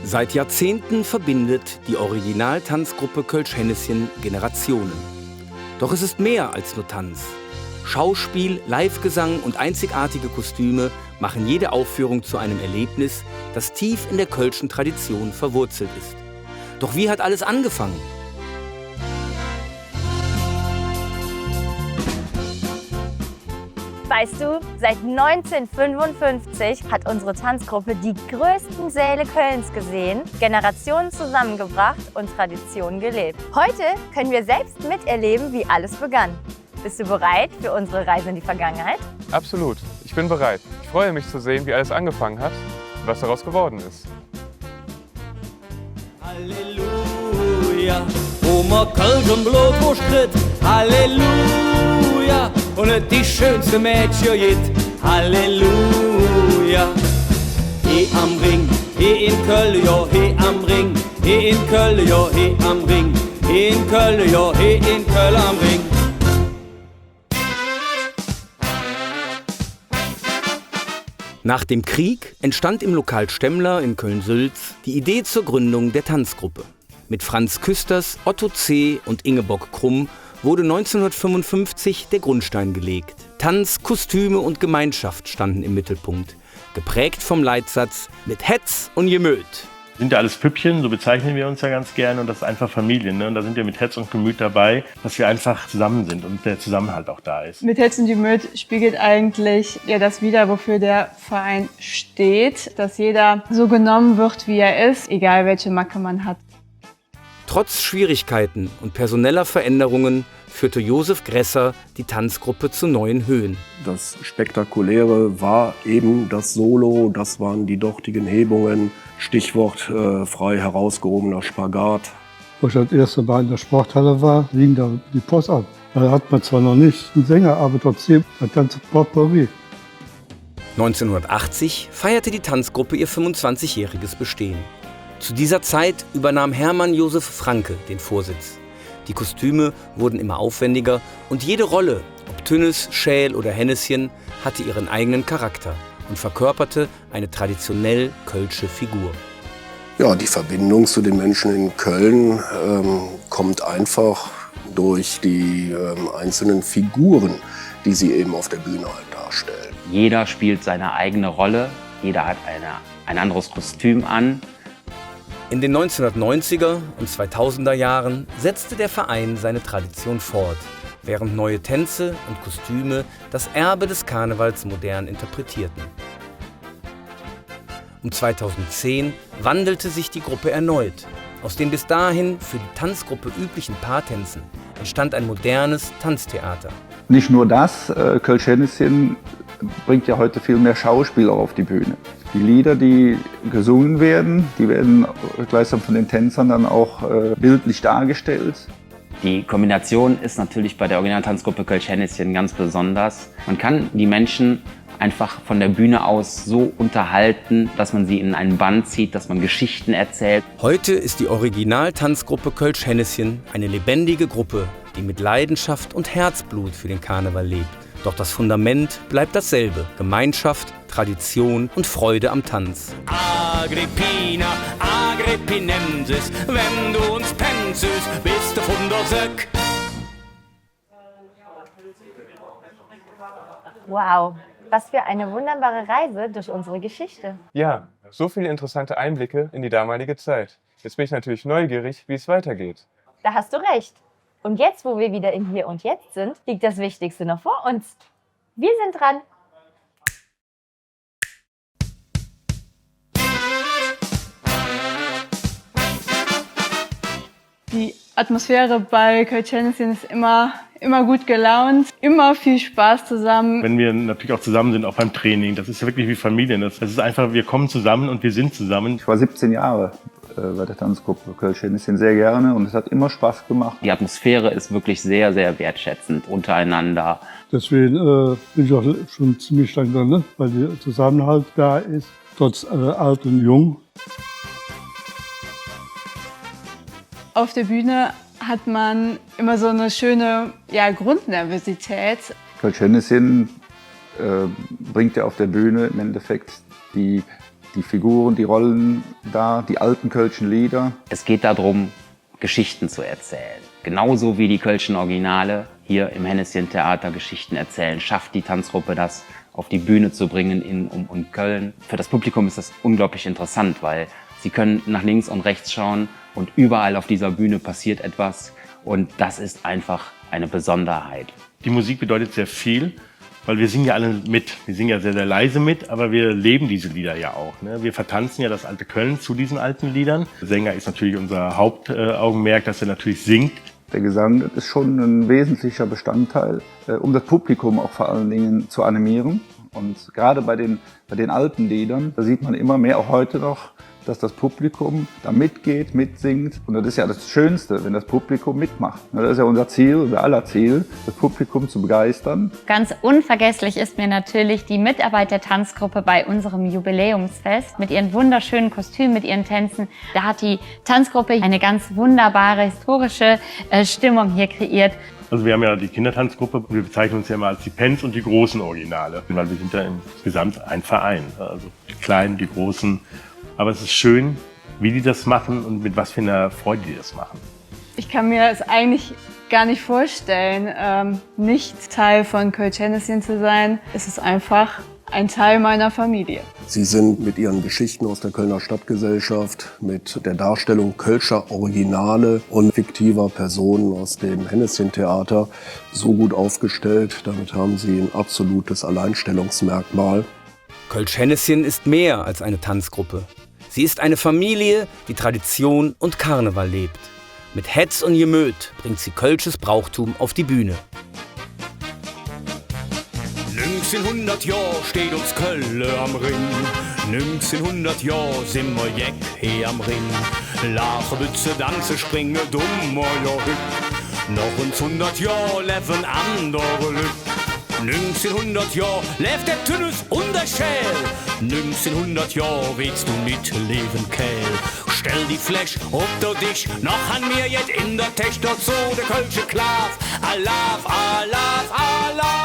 Seit Jahrzehnten verbindet die Original-Tanzgruppe Kölsch-Hennischen Generationen. Doch es ist mehr als nur Tanz. Schauspiel, Livegesang und einzigartige Kostüme machen jede Aufführung zu einem Erlebnis, das tief in der kölschen Tradition verwurzelt ist. Doch wie hat alles angefangen? Weißt du, seit 1955 hat unsere Tanzgruppe die größten Säle Kölns gesehen, Generationen zusammengebracht und Traditionen gelebt. Heute können wir selbst miterleben, wie alles begann. Bist du bereit für unsere Reise in die Vergangenheit? Absolut, ich bin bereit. Ich freue mich zu sehen, wie alles angefangen hat und was daraus geworden ist. Halleluja, Oma Kölsch und Blut, wo schritt. Halleluja, und die schönste Mädchen jit. Halleluja, he am Ring, he in Köln, ja, he am Ring. He in Köln, ja, he am Ring. He in Köln, ja, he in Köln am Ring. Nach dem Krieg entstand im Lokal Stemmler in Köln-Sülz die Idee zur Gründung der Tanzgruppe. Mit Franz Küsters, Otto C. und Ingeborg Krumm wurde 1955 der Grundstein gelegt. Tanz, Kostüme und Gemeinschaft standen im Mittelpunkt, geprägt vom Leitsatz mit Hetz und Gemüt. Sind ja alles Püppchen, so bezeichnen wir uns ja ganz gerne, und das ist einfach Familie. Ne? Und da sind wir mit Herz und Gemüt dabei, dass wir einfach zusammen sind und der Zusammenhalt auch da ist. Mit Herz und Gemüt spiegelt eigentlich ja das wider, wofür der Verein steht, dass jeder so genommen wird, wie er ist, egal welche Macke man hat. Trotz Schwierigkeiten und personeller Veränderungen führte Josef Gresser die Tanzgruppe zu neuen Höhen. Das Spektakuläre war eben das Solo, das waren die dortigen Hebungen, Stichwort frei herausgehobener Spagat. Als ich das erste Mal in der Sporthalle war, ging da die Post ab. Da hat man zwar noch nicht einen Sänger, aber trotzdem ein ganzes Potpourri. 1980 feierte die Tanzgruppe ihr 25-jähriges Bestehen. Zu dieser Zeit übernahm Hermann Josef Franke den Vorsitz. Die Kostüme wurden immer aufwendiger und jede Rolle, ob Tünnes, Schäl oder Henneschen, hatte ihren eigenen Charakter und verkörperte eine traditionell kölsche Figur. Ja, die Verbindung zu den Menschen in Köln kommt einfach durch die einzelnen Figuren, die sie eben auf der Bühne halt darstellen. Jeder spielt seine eigene Rolle, jeder hat ein anderes Kostüm an. In den 1990er und 2000er Jahren setzte der Verein seine Tradition fort, während neue Tänze und Kostüme das Erbe des Karnevals modern interpretierten. Um 2010 wandelte sich die Gruppe erneut. Aus den bis dahin für die Tanzgruppe üblichen Paartänzen entstand ein modernes Tanztheater. Nicht nur das, Kölsch-Hennischen bringt ja heute viel mehr Schauspiel auch auf die Bühne. Die Lieder, die gesungen werden, die werden gleichsam von den Tänzern dann auch bildlich dargestellt. Die Kombination ist natürlich bei der Originaltanzgruppe Kölsch-Hennischen ganz besonders. Man kann die Menschen einfach von der Bühne aus so unterhalten, dass man sie in einen Bann zieht, dass man Geschichten erzählt. Heute ist die Original-Tanzgruppe Kölsch-Hennischen eine lebendige Gruppe, die mit Leidenschaft und Herzblut für den Karneval lebt. Doch das Fundament bleibt dasselbe: Gemeinschaft, Tradition und Freude am Tanz. Agrippina, Agrippinensis, wenn du uns pensest, bist du von der Söck. Wow, was für eine wunderbare Reise durch unsere Geschichte. Ja, so viele interessante Einblicke in die damalige Zeit. Jetzt bin ich natürlich neugierig, wie es weitergeht. Da hast du recht. Und jetzt, wo wir wieder im Hier und Jetzt sind, liegt das Wichtigste noch vor uns. Wir sind dran. Die Atmosphäre bei Kölsch-Hennischen ist immer gut gelaunt, immer viel Spaß zusammen. Wenn wir natürlich auch zusammen sind, auch beim Training, das ist ja wirklich wie Familie. Das ist einfach, wir kommen zusammen und wir sind zusammen. Ich war 17 Jahre bei der Tanzgruppe Kölsch-Hennischen sehr gerne und es hat immer Spaß gemacht. Die Atmosphäre ist wirklich sehr, sehr wertschätzend untereinander. Deswegen bin ich auch schon ziemlich lang dran, ne? Weil der Zusammenhalt da ist, trotz alt und jung. Auf der Bühne hat man immer so eine schöne Grundnervosität. Kölsch-Hennischen bringt ja auf der Bühne im Endeffekt die die Figuren, die Rollen da, die alten kölschen Lieder. Es geht darum, Geschichten zu erzählen. Genauso wie die kölschen Originale hier im Henneschen-Theater Geschichten erzählen, schafft die Tanzgruppe das auf die Bühne zu bringen in und Köln. Für das Publikum ist das unglaublich interessant, weil sie können nach links und rechts schauen und überall auf dieser Bühne passiert etwas und das ist einfach eine Besonderheit. Die Musik bedeutet sehr viel, weil wir singen ja alle mit. Wir singen ja sehr, sehr leise mit, aber wir leben diese Lieder ja auch. Ne? Wir vertanzen ja das alte Köln zu diesen alten Liedern. Der Sänger ist natürlich unser Hauptaugenmerk, dass er natürlich singt. Der Gesang ist schon ein wesentlicher Bestandteil, um das Publikum auch vor allen Dingen zu animieren. Und gerade bei den alten Liedern, da sieht man immer mehr, auch heute noch, dass das Publikum da mitgeht, mitsingt. Und das ist ja das Schönste, wenn das Publikum mitmacht. Das ist ja unser Ziel, unser aller Ziel, das Publikum zu begeistern. Ganz unvergesslich ist mir natürlich die Mitarbeit der Tanzgruppe bei unserem Jubiläumsfest mit ihren wunderschönen Kostümen, mit ihren Tänzen. Da hat die Tanzgruppe eine ganz wunderbare historische Stimmung hier kreiert. Also wir haben ja die Kindertanzgruppe und wir bezeichnen uns ja immer als die Pens und die großen Originale. Weil wir sind ja insgesamt ein Verein. Also die Kleinen, die Großen. Aber es ist schön, wie die das machen und mit was für einer Freude die das machen. Ich kann mir es eigentlich gar nicht vorstellen, nicht Teil von Kölsch Henneschen zu sein. Es ist einfach ein Teil meiner Familie. Sie sind mit ihren Geschichten aus der Kölner Stadtgesellschaft, mit der Darstellung kölscher Originale und fiktiver Personen aus dem Henneschen-Theater so gut aufgestellt. Damit haben sie ein absolutes Alleinstellungsmerkmal. Kölsch Henneschen ist mehr als eine Tanzgruppe. Sie ist eine Familie, die Tradition und Karneval lebt. Mit Hetz und Gemüt bringt sie kölsches Brauchtum auf die Bühne. 1900 Jahr steht uns Kölle am Ring. 1900 Jahr sind wir Jeck hier am Ring. Lache, Bütze, Danze, Springe, Dummer, ja hüpp. Noch uns 100 Jahr leben andere Lück. 1900 Jahr lebt der Tünnes und der Schäl. 1900 Jahr willst du nicht leben, Kerl. Stell die Flash, ob du dich noch an mir jetzt in der Techt dort so der kölsche Klav. Alaf, alaf, alaf.